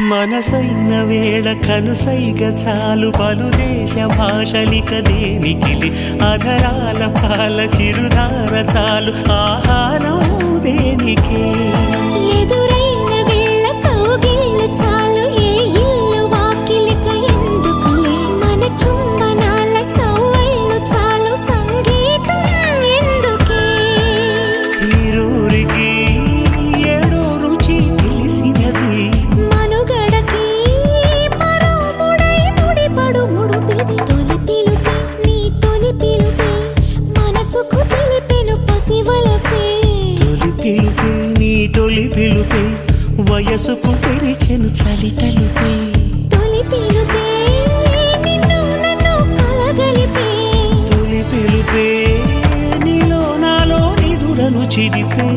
మనసైన వేళ కనుసైగ చాలు పలు దేశ భాషలిక దేనికిలి అధరాల పాల చిరుధార చాలు ఆహారం దేనికే ఎదురైన వేళ కౌగిళ్ళు చాలు ఏ ఇల్లు వాకిలిక ఎందుకులే మన చుంబనాల సవ్వళ్ళు చాలు సంగీతం ఎందుకే ఈరూరికి ఏడో రుచి తెలిసినది మనుగడకి మరో ముడై ముడిపడు ముడుపిది తొలి పిలుపే నీ తొలి పిలుపే మనసుకు తెలిపెను పసివలపే తొలి పిలుపే నీ తొలి పిలుపే వయసుకు తెరిచెను చలి తలుపే తొలి పిలుపే నిన్ను నన్ను కలగలిపే తొలి పిలుపే నీలో నాలో నిదుడను చిదిపే